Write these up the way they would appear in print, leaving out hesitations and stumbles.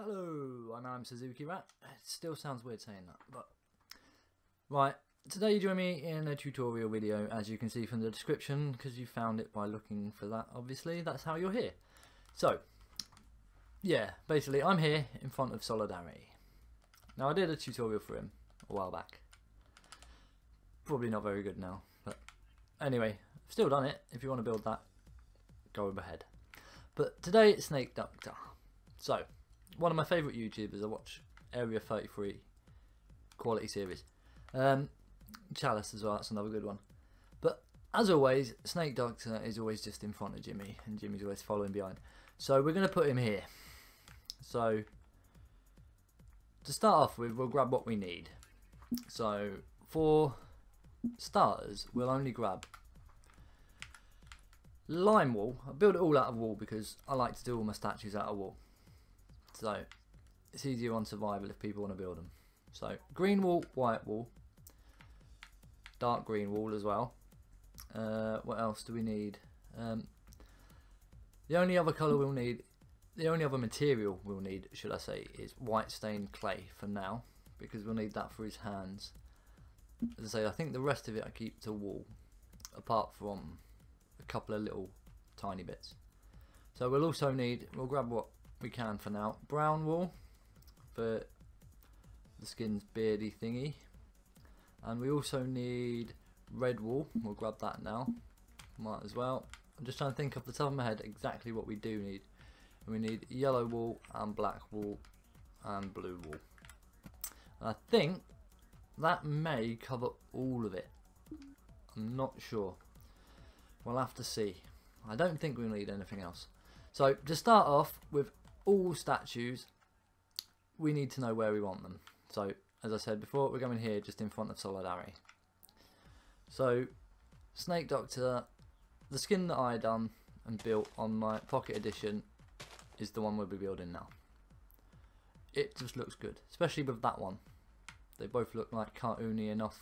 Hello, and I'm Suzuki Rat. It still sounds weird saying that, but... Right, today you join me in a tutorial video, as you can see from the description, because you found it by looking for that, obviously. That's how you're here. So, yeah, basically I'm here in front of Solidarity. Now I did a tutorial for him a while back. Probably not very good now, but anyway, I've still done it. If you want to build that, go ahead. But today it's Snakedoctor. So, one of my favourite YouTubers, I watch Area 33 quality series. Chalice as well, that's another good one. But as always, Snakedoctor is always just in front of Jimmy, and Jimmy's always following behind. So we're going to put him here. So to start off with, we'll grab what we need. So for starters, we'll only grab lime wool. I build it all out of wool because I like to do all my statues out of wool. So it's easier on survival if people want to build them. So green wool, white wool, dark green wool as well. What else do we need? The only other colour we'll need, the only other material we'll need, should I say, is white stained clay for now, because we'll need that for his hands. As I say, I think the rest of it I keep to wool, apart from a couple of little tiny bits. So we'll also need, we'll grab what we can for now, brown wool for the skin's beardy thingy, and we also need red wool. We'll grab that now, might as well. I'm just trying to think off the top of my head exactly what we do need. We need yellow wool and black wool and blue wool, and I think that may cover all of it. I'm not sure, we'll have to see. I don't think we'll need anything else. So to start off with, all statues, we need to know where we want them. So as I said before, we're going here just in front of Solidarity. So Snakedoctor, the skin that I done and built on my pocket edition is the one we'll be building now. It just looks good, especially with that one. They both look like cartoony enough,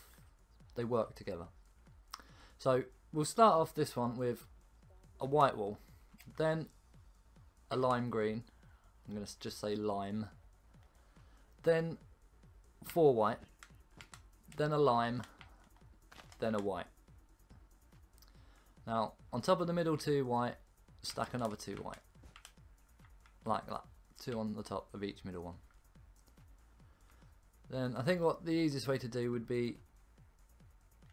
they work together. So we'll start off this one with a white wool, then a lime green. I'm going to just say lime, then 4 white, then a lime, then a white. Now on top of the middle 2 white, stack another 2 white, like that, 2 on the top of each middle one. Then I think what the easiest way to do would be,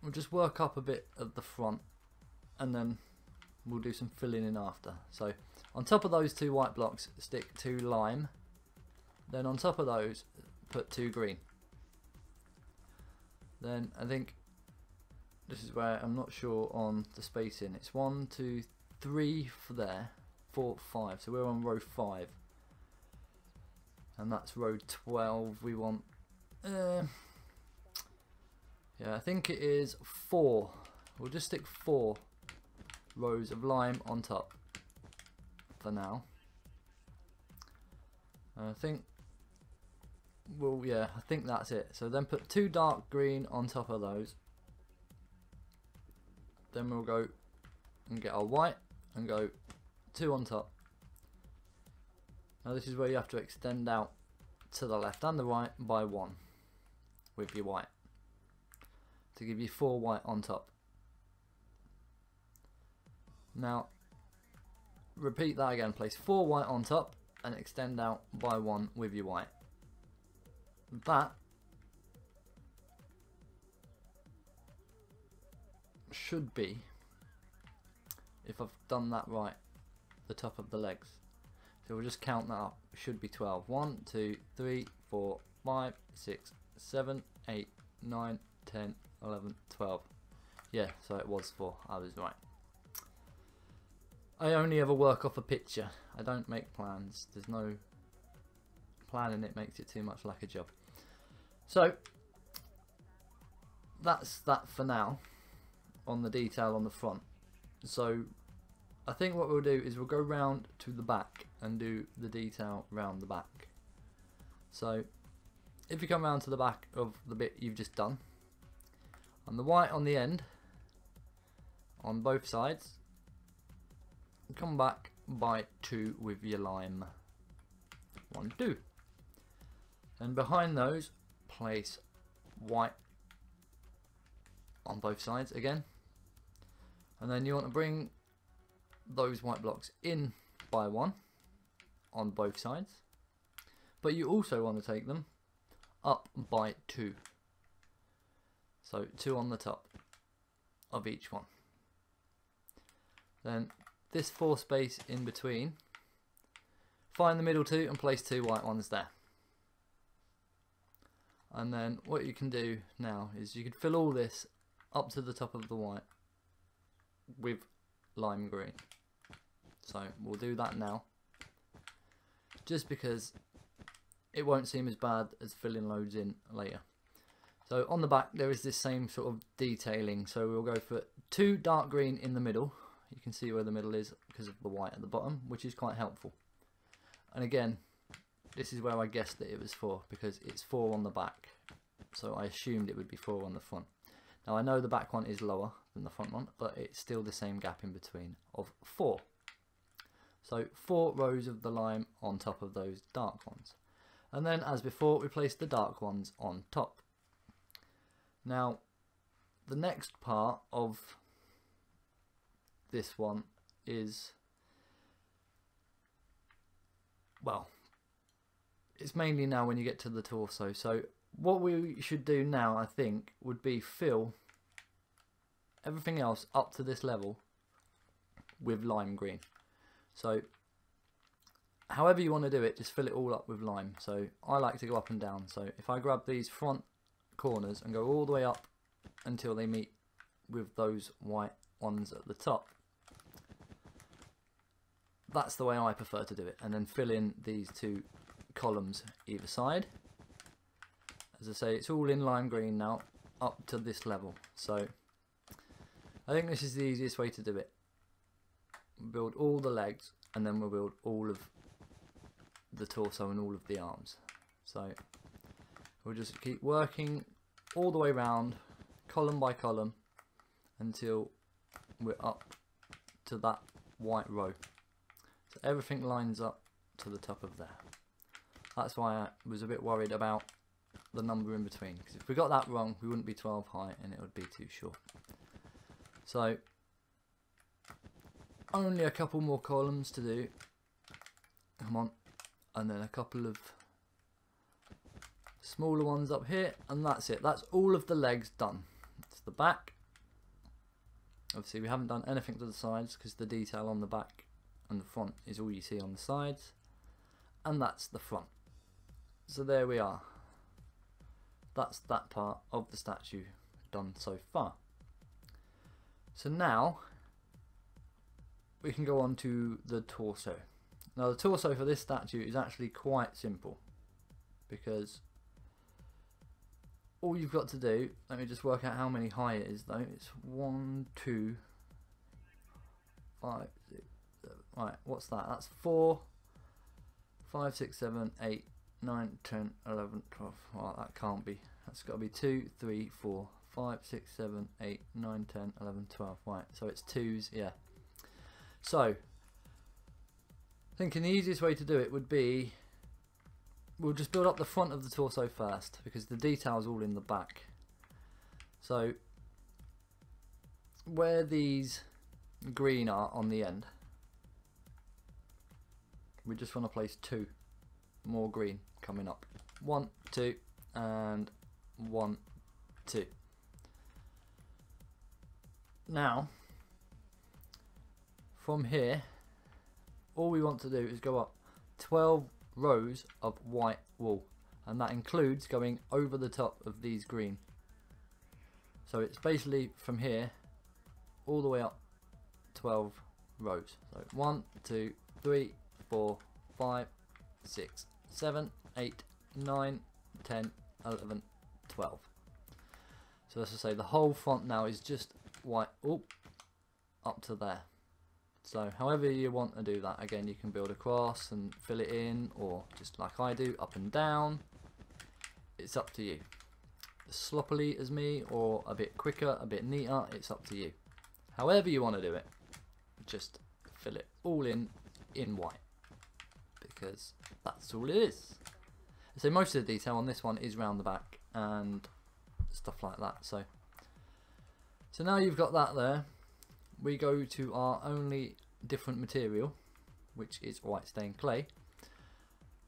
we'll just work up a bit at the front, and then we'll do some filling in after. So on top of those 2 white blocks, stick 2 lime. Then on top of those, put 2 green. Then I think this is where I'm not sure on the spacing. It's 1, 2, 3 for there, 4, 5. So we're on row 5, and that's row 12. We want, yeah, I think it is 4. We'll just stick 4 rows of lime on top for now. I think, well, yeah, I think that's it. So then put 2 dark green on top of those. Then we'll go and get our white and go 2 on top. Now this is where you have to extend out to the left and the right by 1 with your white to give you 4 white on top. Now repeat that again, place 4 white on top and extend out by 1 with your white. That should be, if I've done that right, the top of the legs. So we'll just count that up. It should be 12. 1, 2, 3, 4, 5, 6, 7, 8, 9, 10, 11, 12. Yeah, so it was 4. I was right. I only ever work off a picture. I don't make plans. There's no planning, it makes it too much like a job. So that's that for now on the detail on the front. So I think what we'll do is we'll go round to the back and do the detail round the back. So if you come round to the back of the bit you've just done, on the white on the end, on both sides, come back by 2 with your lime. 1, 2. And behind those, place white on both sides again. And then you want to bring those white blocks in by one on both sides. But you also want to take them up by two. So two on the top of each one. Then this 4 space in between, find the middle two and place 2 white ones there. And then what you can do now is you can fill all this up to the top of the white with lime green. So we'll do that now, just because it won't seem as bad as filling loads in later. So on the back there is this same sort of detailing, so we'll go for 2 dark green in the middle. You can see where the middle is because of the white at the bottom, which is quite helpful. And again, this is where I guessed that it was 4, because it's 4 on the back, so I assumed it would be 4 on the front. Now I know the back one is lower than the front one, but it's still the same gap in between of 4. So 4 rows of the lime on top of those dark ones. And then as before, we place the dark ones on top. Now the next part of this one is, well, it's mainly now when you get to the torso. So what we should do now, I think, would be fill everything else up to this level with lime green. So however you want to do it, just fill it all up with lime. So I like to go up and down. So if I grab these front corners and go all the way up until they meet with those white ones at the top, that's the way I prefer to do it. And then fill in these 2 columns either side. As I say, it's all in lime green now up to this level. So I think this is the easiest way to do it. Build all the legs and then we'll build all of the torso and all of the arms. So we'll just keep working all the way around, column by column, until we're up to that white row. So everything lines up to the top of there. That's why I was a bit worried about the number in between, because if we got that wrong we wouldn't be 12 high and it would be too short. So only a couple more columns to do, come on, and then a couple of smaller ones up here, and that's it. That's all of the legs done. It's the back. Obviously we haven't done anything to the sides because the detail on the back and the front is all you see on the sides, and that's the front. So there we are. That's that part of the statue done so far. So now we can go on to the torso. Now the torso for this statue is actually quite simple, because all you've got to do, let me just work out how many high it is though. It's 1, 2, 5, 6, 7. Right, what's that? That's 4, 5, 6, 7, 8, 9, 10, 11, 12. Well, that can't be. That's got to be 2, 3, 4, 5, 6, 7, 8, 9, 10, 11, 12. Right, so it's 2s, yeah. So, thinking the easiest way to do it would be, we'll just build up the front of the torso first, because the detail's all in the back. So, where these green are on the end, we just want to place 2 more green coming up. 1, 2, and 1, 2. Now, from here, all we want to do is go up 12 rows of white wool, and that includes going over the top of these green. So it's basically from here all the way up 12 rows. So 1, 2, 3, 4, 5, 6, 7, 8, 9, 10, 11, 12. So as I say, the whole front now is just white up to there. So however you want to do that, again, you can build across and fill it in, or just like I do, up and down. It's up to you. As sloppily as me, or a bit quicker, a bit neater, it's up to you. However you want to do it, just fill it all in white, because that's all it is. So most of the detail on this one is round the back and stuff like that. So now you've got that there. We go to our only different material, which is white stained clay.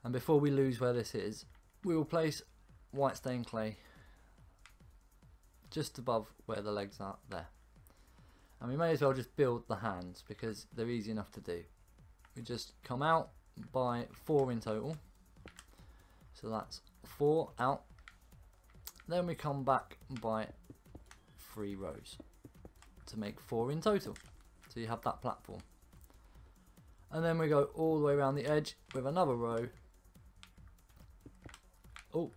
And before we lose where this is, we will place white stained clay just above where the legs are there. And we may as well just build the hands because they're easy enough to do. We just come out by 4 in total. So that's 4 out. Then we come back by 3 rows to make 4 in total. So you have that platform. And then we go all the way around the edge with another row. Oh,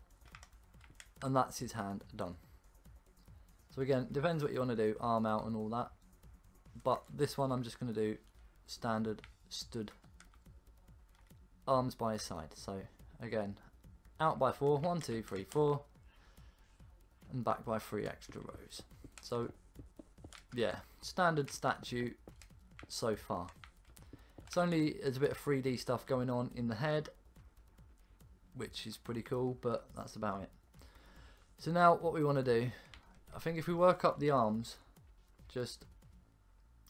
and that's his hand done. So again, depends what you want to do, arm out and all that. But this one I'm just going to do standard stood, arms by his side. So again, out by 4, 1, 2, 3, 4, and back by 3 extra rows. So yeah, standard statue so far. There's a bit of 3D stuff going on in the head, which is pretty cool, but that's about it. So now what we want to do, I think if we work up the arms,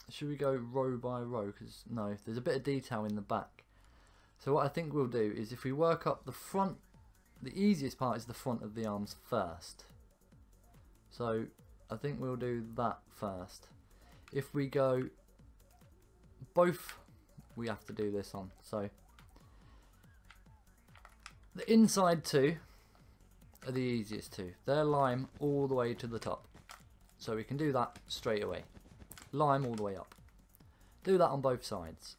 should we go row by row? Because no, there's a bit of detail in the back. So what I think we'll do is if we work up the front, the easiest part is the front of the arms first. So I think we'll do that first. If we go both, we have to do this on. So the inside 2 are the easiest 2. They're lime all the way to the top. So we can do that straight away. Lime all the way up. Do that on both sides.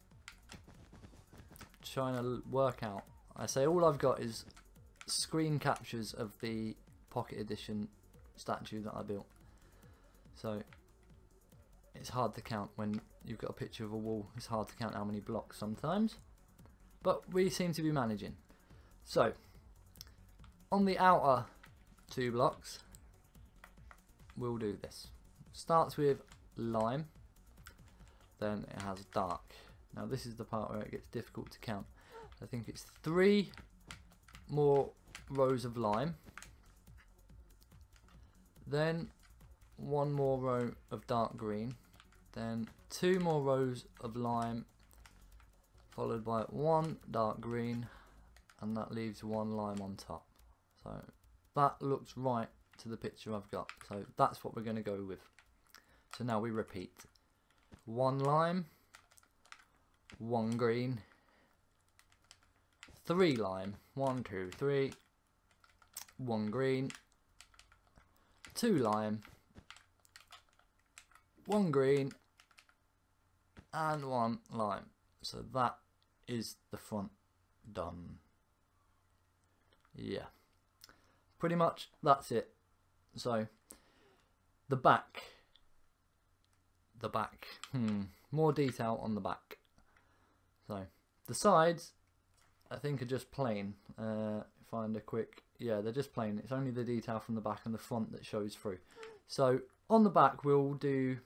Trying to work out. I say all I've got is screen captures of the pocket edition statue that I built. So it's hard to count when you've got a picture of a wall. It's hard to count how many blocks sometimes. But we seem to be managing. So on the outer 2 blocks, we'll do this. Starts with lime, then it has dark. Now this is the part where it gets difficult to count. I think it's 3 more rows of lime, then 1 more row of dark green, then 2 more rows of lime, followed by 1 dark green, and that leaves 1 lime on top. So that looks right to the picture I've got. So that's what we're going to go with. So now we repeat. 1 lime, 1 green, 3 lime, 1, 2, 3, 1 green, 2 lime, 1 green, and 1 lime. So that is the front done. Yeah, pretty much that's it. So the back, more detail on the back. So the sides I think are just plain. Find a quick, yeah, they're just plain. It's only the detail from the back and the front that shows through. So on the back we'll do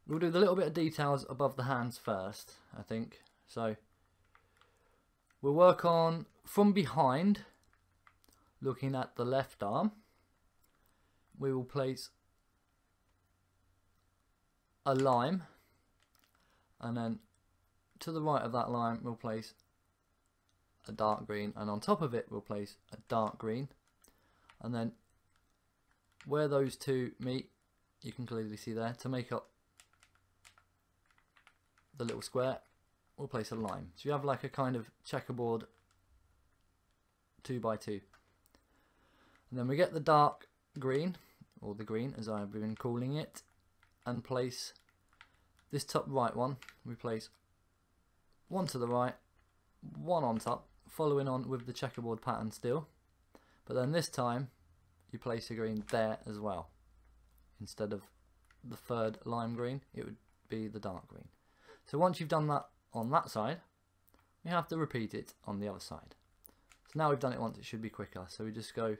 the little bit of details above the hands first, I think. So we'll work on from behind, looking at the left arm. We will place a lime, and then to the right of that lime we'll place a dark green, and on top of it we'll place a dark green, and then where those 2 meet, you can clearly see there, to make up the little square we'll place a lime. So you have like a kind of checkerboard 2 by 2, and then we get the dark green, or the green as I've been calling it, and place this top right one. We place 1 to the right, 1 on top, following on with the checkerboard pattern still, but then this time you place a green there as well. Instead of the 3rd lime green, it would be the dark green. So once you've done that on that side, we have to repeat it on the other side. So now we've done it once, it should be quicker. So we just go,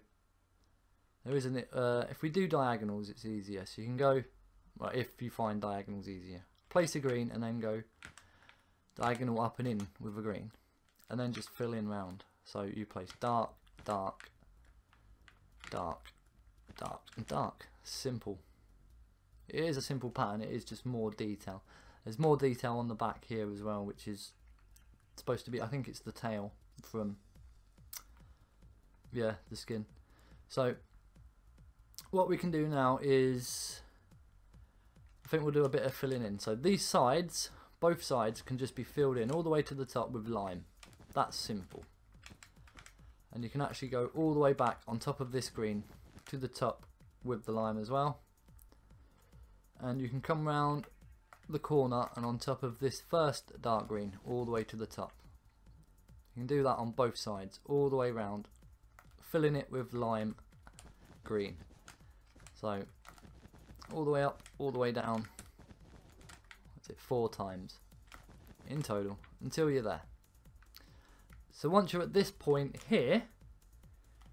there isn't it, if we do diagonals it's easier. So you can go, well, if you find diagonals easier, place a green and then go diagonal up and in with a green, and then just fill in round. So you place dark, dark, dark, dark, and dark. Simple. It is a simple pattern, it is just more detail. There's more detail on the back here as well, which is supposed to be, I think it's the tail from, yeah, the skin. So what we can do now is, I think we'll do a bit of filling in. So these sides, both sides can just be filled in all the way to the top with lime. That's simple. And you can actually go all the way back on top of this green to the top with the lime as well. And you can come round the corner and on top of this first dark green all the way to the top. You can do that on both sides all the way round, filling it with lime green. So all the way up, all the way down. That's it, 4 times in total until you're there. So once you're at this point here,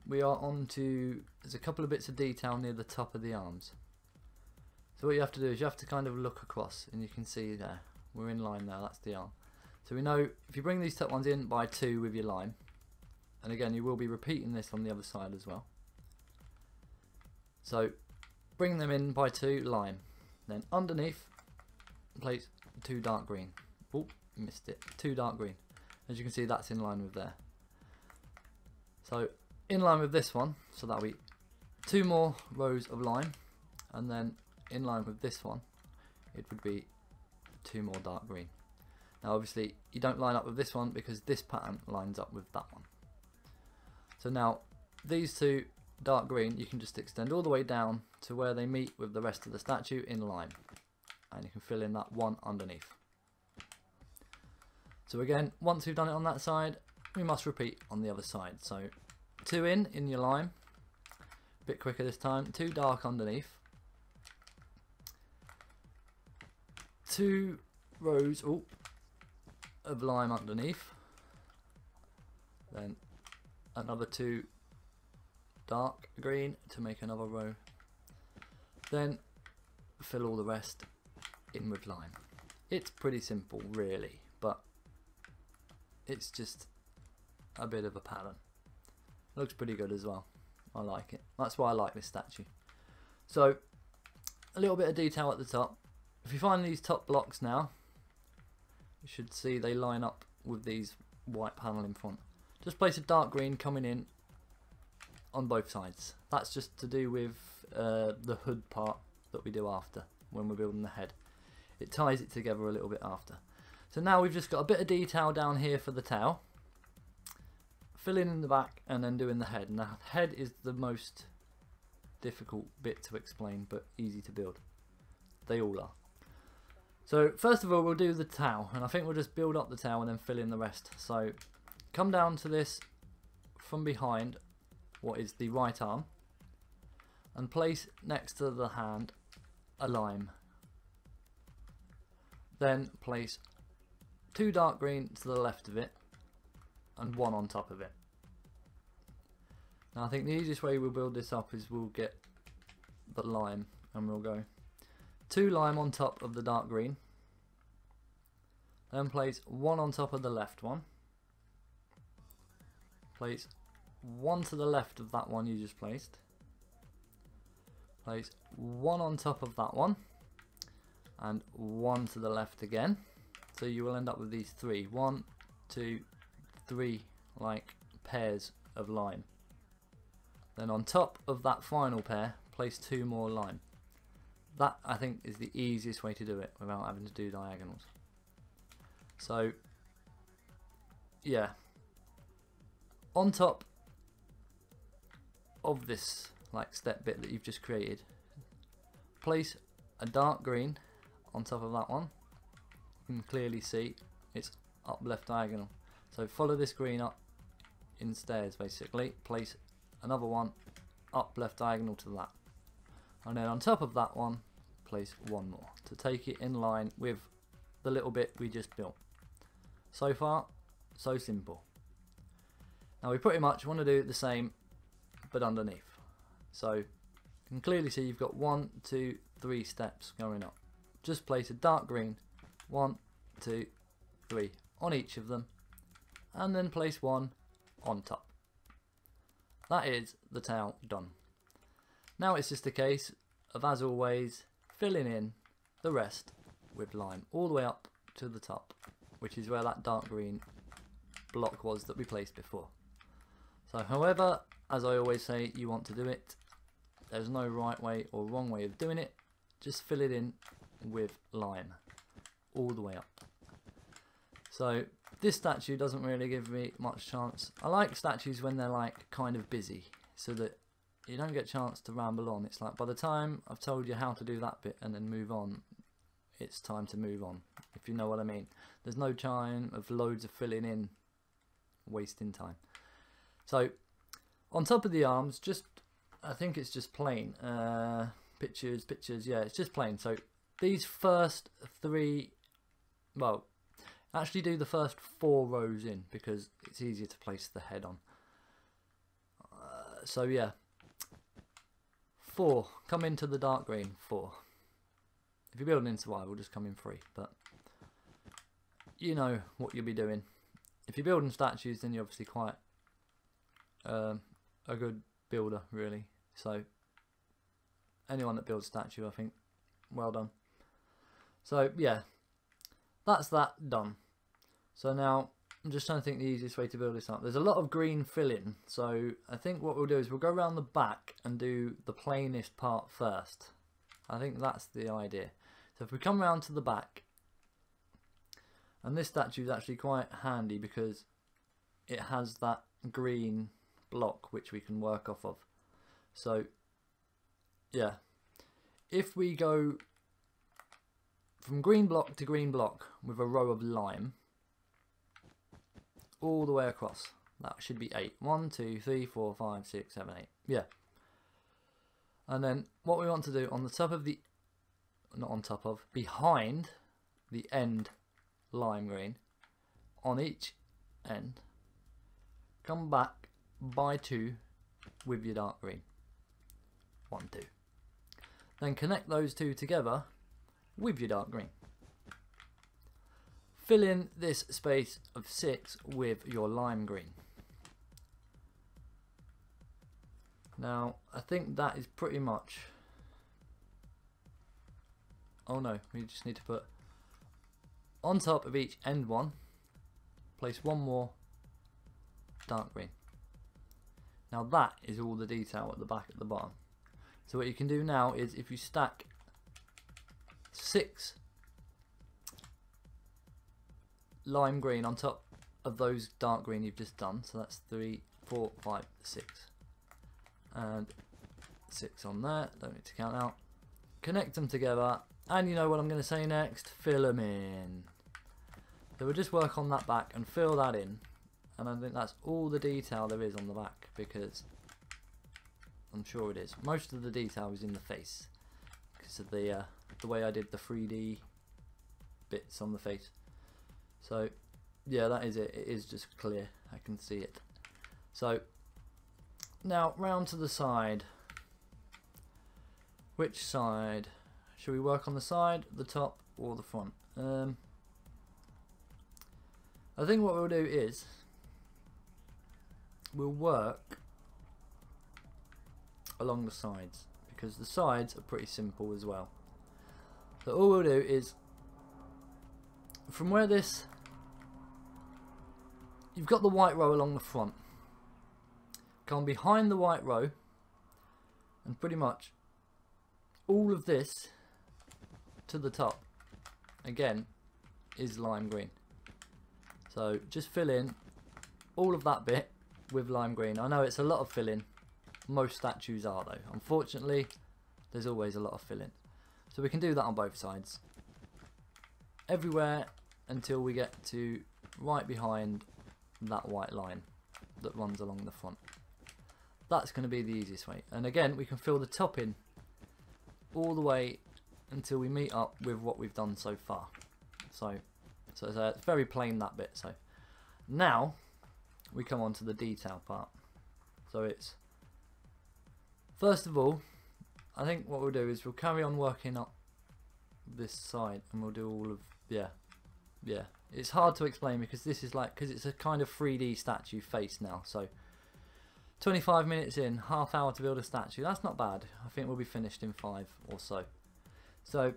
we are on to, there's a couple of bits of detail near the top of the arms. So what you have to do is you have to kind of look across, and you can see there, we're in line now, that's the arm. So we know if you bring these top ones in by 2 with your lime, and again you will be repeating this on the other side as well. So bring them in by 2 lime, then underneath place 2 dark green. Oh, missed it, 2 dark green. As you can see, that's in line with there. So in line with this one, so that'll be 2 more rows of lime, and then in line with this one it would be 2 more dark green. Now obviously you don't line up with this one because this pattern lines up with that one. So now these 2 dark green you can just extend all the way down to where they meet with the rest of the statue in lime, and you can fill in that one underneath. So again, once we've done it on that side, we must repeat on the other side. So 2 in your lime, a bit quicker this time, 2 dark underneath, 2 rows of lime underneath, then another 2 dark green to make another row, then fill all the rest in with lime. It's pretty simple really, but it's just a bit of a pattern. Looks pretty good as well. I like it. That's why I like this statue. So a little bit of detail at the top. If you find these top blocks now, you should see they line up with these white panel in front. Just place a dark green coming in on both sides. That's just to do with the hood part that we do after when we're building the head. It ties it together a little bit after. So now we've just got a bit of detail down here for the tail, filling in the back and then doing the head. Now the head is the most difficult bit to explain but easy to build. They all are. So first of all we'll do the tail, and I think we'll just build up the tail and then fill in the rest. So come down to this from behind what is the right arm and place next to the hand a lime. Then place 2 dark green to the left of it and 1 on top of it. Now I think the easiest way we'll build this up is we'll get the lime and we'll go 2 lime on top of the dark green, then place 1 on top of the left one, place 1 to the left of that one you just placed, place 1 on top of that one and 1 to the left again. So you will end up with these 3, 1, 2, 3 like pairs of lime. Then on top of that final pair place 2 more lime. That I think is the easiest way to do it without having to do diagonals. So yeah, on top of this like step bit that you've just created, place a dark green on top of that one. You can clearly see it's up left diagonal. So follow this green up in stairs basically, place another one up left diagonal to that, and then on top of that one place 1 more to take it in line with the little bit we just built. So far so simple. Now we pretty much want to do the same but underneath. So you can clearly see you've got 1, 2, 3 steps going up. Just place a dark green 1, 2, 3 on each of them, and then place 1 on top. That is the tail done. Now it's just a case of, as always, filling in the rest with lime all the way up to the top, which is where that dark green block was that we placed before. So however, as I always say, you want to do it, there's no right way or wrong way of doing it. Just fill it in with lime all the way up. So this statue doesn't really give me much chance. I like statues when they're like kind of busy, so that you don't get a chance to ramble on. It's like by the time I've told you how to do that bit and then move on, it's time to move on, if you know what I mean. There's no time of loads of filling in, wasting time. So on top of the arms, just, I think it's just plain pictures, yeah, it's just plain. So these first three, well, actually do the first 4 rows in because it's easier to place the head on. So yeah, 4 come into the dark green. 4. If you're building in survival, just come in 3, but you know what you'll be doing. If you're building statues, then you're obviously quite a good builder, really. So anyone that builds statue, I think, well done. So yeah, that's that done. So now I'm just trying to think the easiest way to build this up. There's a lot of green filling, so I think what we'll do is we'll go around the back and do the plainest part first. I think that's the idea. So if we come around to the back, and this statue is actually quite handy because it has that green block which we can work off of. So yeah, if we go from green block to green block with a row of lime all the way across, that should be 8. 1, 2, 3, 4, 5, 6, 7, 8. Yeah. And then what we want to do on the top of the, not on top of, behind the end lime green, on each end, come back by 2 with your dark green. 1, 2. Then connect those 2 together with your dark green. Fill in this space of 6 with your lime green. Now, I think that is pretty much... Oh no, we just need to put on top of each end one, place 1 more dark green. Now that is all the detail at the back at the bottom. So what you can do now is if you stack 6 lime green on top of those dark green you've just done, so that's 3, 4, 5, 6, and 6 on there, don't need to count out, connect them together, and you know what I'm going to say next, fill them in. So we'll just work on that back and fill that in, and I think that's all the detail there is on the back, because I'm sure it is. Most of the detail is in the face because of the way I did the 3D bits on the face. So yeah, that is it. It is just clear. I can see it. So now round to the side. Which side? Should we work on the side, the top, or the front? I think what we'll do is we'll work along the sides, because the sides are pretty simple as well. So all we'll do is from where this, you've got the white row along the front, come behind the white row, and pretty much all of this to the top again is lime green. So just fill in all of that bit with lime green. I know it's a lot of filling. Most statues are though. Unfortunately, there's always a lot of filling. So we can do that on both sides. Everywhere until we get to right behind that white line that runs along the front. That's going to be the easiest way. And again, we can fill the top in all the way until we meet up with what we've done so far. So it's very plain, that bit. So now we come on to the detail part. So it's, first of all, I think what we'll do is we'll carry on working up this side, and we'll do all of, yeah, It's hard to explain because this is like, because it's a kind of 3D statue face now. So 25 minutes in, half hour to build a statue. That's not bad. I think we'll be finished in 5 or so. So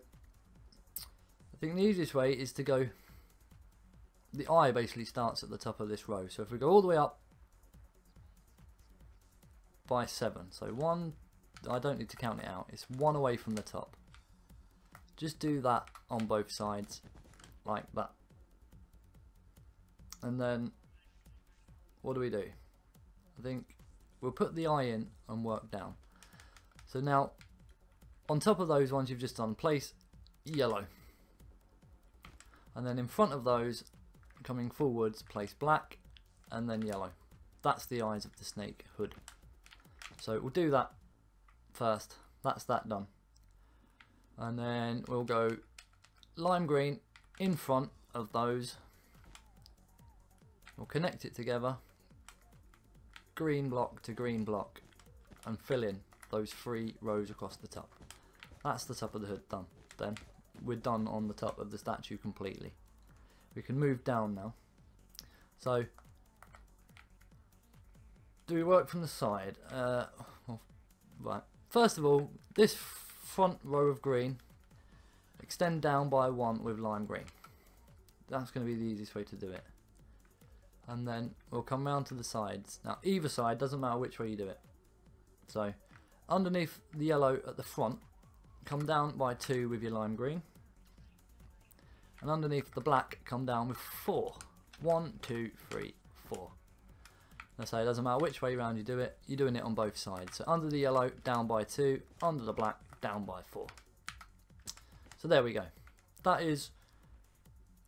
I think the easiest way is to go, the eye basically starts at the top of this row. So if we go all the way up by 7, so 1, I don't need to count it out, it's 1 away from the top. Just do that on both sides like that. And then what do we do? I think we'll put the eye in and work down. So now on top of those ones you've just done, place yellow, and then in front of those coming forwards place black and then yellow. That's the eyes of the snake hood. So we'll do that first. That's that done. And then we'll go lime green in front of those. We'll connect it together, green block to green block, and fill in those 3 rows across the top. That's the top of the hood done. Then we're done on the top of the statue completely. We can move down now. So do we work from the side? Well, right. First of all, this front row of green, extend down by 1 with lime green. That's going to be the easiest way to do it. And then we'll come round to the sides. Now either side, doesn't matter which way you do it. So underneath the yellow at the front, come down by 2 with your lime green. And underneath the black, come down with 4. 1, 2, 3, 4. So it doesn't matter which way round you do it, you're doing it on both sides. So under the yellow, down by 2, under the black, down by 4. So there we go. That is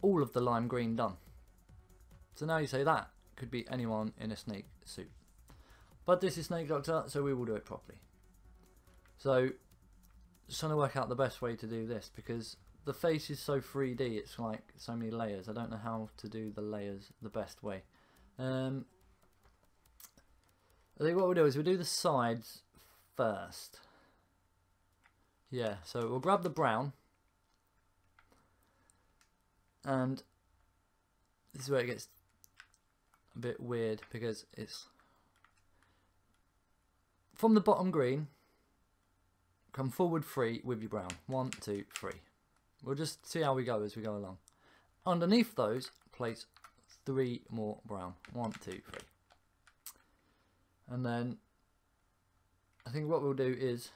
all of the lime green done. So now you say that could be anyone in a snake suit. But this is Snakedoctor, so we will do it properly. So just trying to work out the best way to do this, because the face is so 3D, it's like so many layers. I don't know how to do the layers the best way. I think what we'll do is we'll do the sides first. Yeah, so we'll grab the brown, and this is where it gets a bit weird, because it's from the bottom green, come forward 3 with your brown. 1, 2, 3. We'll just see how we go as we go along. Underneath those, place 3 more brown. 1, 2, 3. And then I think what we'll do is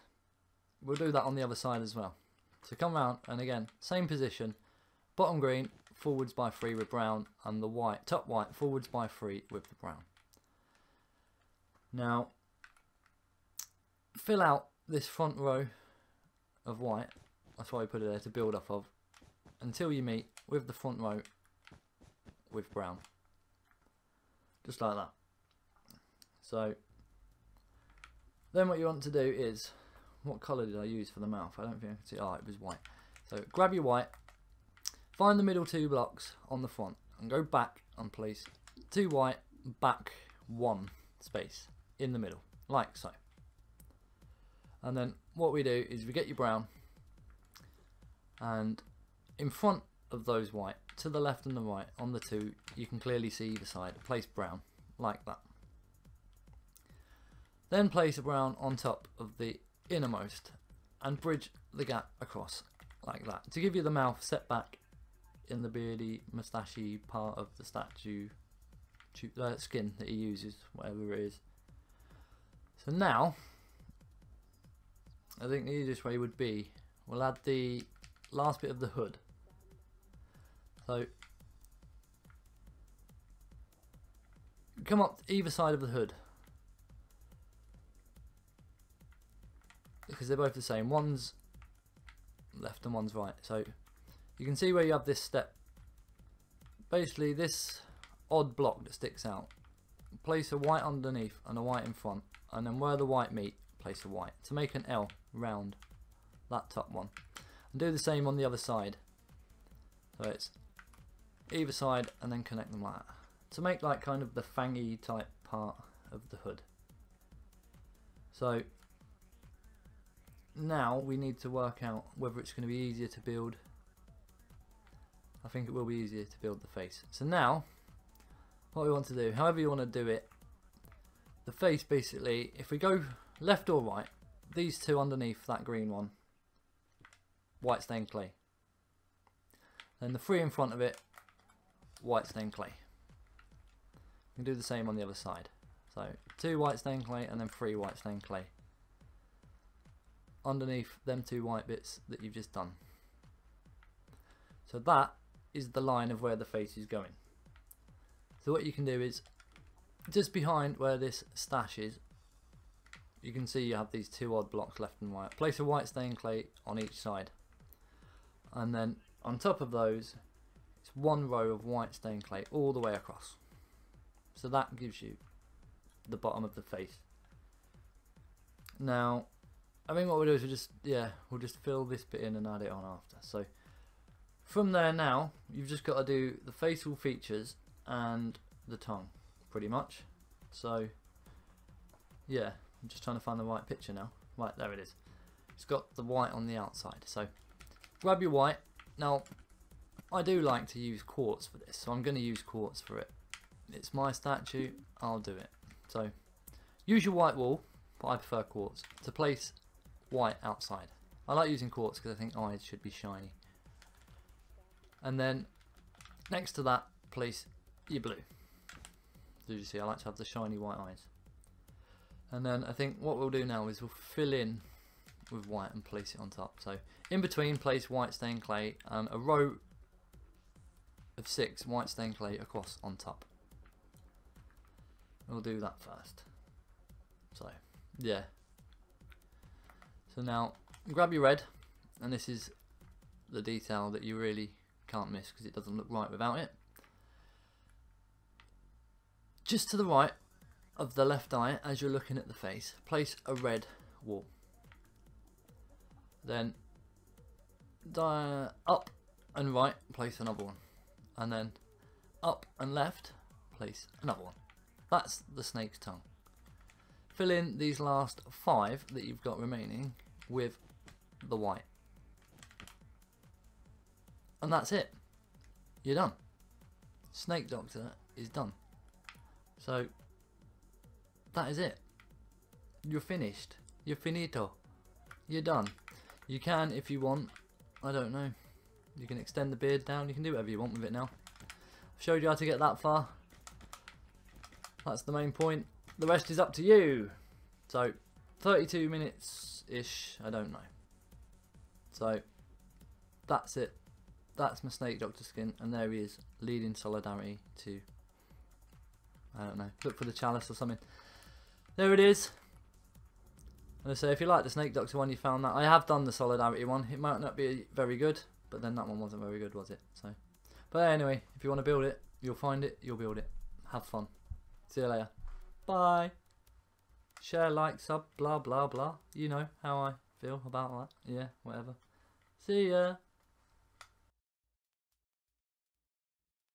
we'll do that on the other side as well. So come round, and again, same position. Bottom green, forwards by 3 with brown, and the white, top white, forwards by 3 with the brown. Now, fill out this front row of white. That's why we put it there, to build off of, until you meet with the front row with brown. Just like that. So then what you want to do is, what colour did I use for the mouth? I don't think I can see. Oh, it was white. So grab your white, find the middle 2 blocks on the front, and go back and place 2 white, back 1 space in the middle, like so. And then what we do is we get your brown, and in front of those white, to the left and the right, on the 2, you can clearly see either side, place brown, like that. Then place a brown on top of the innermost, and bridge the gap across, like that, to give you the mouth set back in the beardy, moustachy part of the statue skin that he uses, whatever it is. So now, I think the easiest way would be, we'll add the last bit of the hood. So come up either side of the hood, because they're both the same. One's left and one's right. So you can see where you have this step. Basically this odd block that sticks out. Place a white underneath and a white in front, and then where the white meet, place a white to make an L round that top one. And do the same on the other side. So it's either side and then connect them like that, to make like kind of the fangy type part of the hood. So now we need to work out whether it's going to be easier to build I think it will be easier to build the face. So now, what we want to do, however you want to do it, the face basically, if we go left or right, these two underneath that green one, white stained clay. Then the three in front of it, white stained clay. You can do the same on the other side. So 2 white stained clay and then 3 white stained clay. Underneath them 2 white bits that you've just done. So that is the line of where the face is going. So what you can do is, just behind where this stash is, you can see you have these 2 odd blocks left and right. Place a white stained clay on each side. And then on top of those, it's 1 row of white stained clay all the way across. So that gives you the bottom of the face. Now, I think what we'll do is we'll just fill this bit in and add it on after. So from there now, you've just got to do the facial features and the tongue, pretty much. So yeah, I'm just trying to find the right picture now. Right, there it is. It's got the white on the outside. So grab your white. Now, I do like to use quartz for this, so I'm going to use quartz for it. It's my statue, I'll do it. So use your white wool, but I prefer quartz, to place white outside. I like using quartz because I think eyes should be shiny. And then next to that, place your blue. As you see, I like to have the shiny white eyes. And then I think what we'll do now is we'll fill in with white and place it on top. So in between, place white stained clay and a row of 6 white stained clay across on top. We'll do that first. So yeah. So now grab your red, and this is the detail that you really can't miss because it doesn't look right without it. Just to the right of the left eye, as you're looking at the face, place a red wool. Then up and right, place another one. And then up and left, place another one. That's the snake's tongue. Fill in these last 5 that you've got remaining with the white. And that's it. You're done. Snakedoctor is done. So that is it. You're finished. You're finito. You're done. You can, if you want, I don't know, you can extend the beard down, you can do whatever you want with it now. I've showed you how to get that far. That's the main point. The rest is up to you. So 32 minutes-ish, I don't know. So that's it. That's my Snakedoctor skin, and there he is, leading Solidarity to, I don't know, look for the chalice or something. There it is. And so if you like the Snakedoctor one, you found that. I have done the Solidarity one. It might not be very good, but then that one wasn't very good, was it? So, but anyway, if you want to build it, you'll find it, you'll build it. Have fun. See you later. Bye. Share, like, sub, blah, blah, blah. You know how I feel about that. Yeah, whatever. See ya.